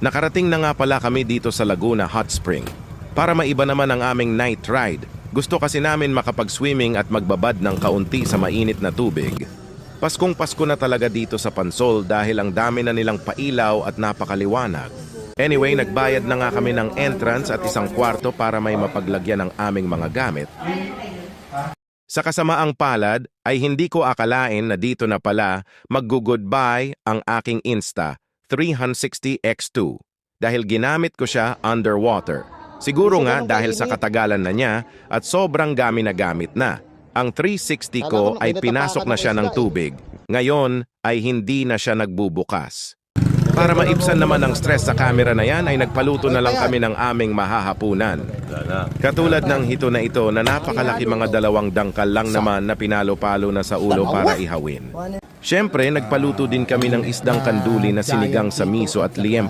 Nakarating na nga pala kami dito sa Laguna Hot Spring. Para maiba naman ang aming night ride, gusto kasi namin makapag-swimming at magbabad ng kaunti sa mainit na tubig. Paskong Pasko na talaga dito sa Pansol dahil ang dami na nilang pailaw at napakaliwanag. Anyway, nagbayad na nga kami ng entrance at isang kwarto para may mapaglagyan ng aming mga gamit. Sa kasamaang palad ay hindi ko akalain na dito na pala mag-goodbye ang aking Insta 360X2 dahil ginamit ko siya underwater. Siguro nga dahil sa katagalan na niya at sobrang gamit na gamit na. Ang 360 ko ay pinasok na siya ng tubig. Ngayon ay hindi na siya nagbubukas. Para maibsan naman ang stress sa camera na yan ay nagpaluto na lang kami ng aming mahahapunan. Katulad ng hito na ito na napakalaki mga dalawang dangkal lang naman na pinalo-palo na sa ulo para ihawin. Siyempre, nagpaluto din kami ng isdang kanduli na sinigang sa miso at liempo.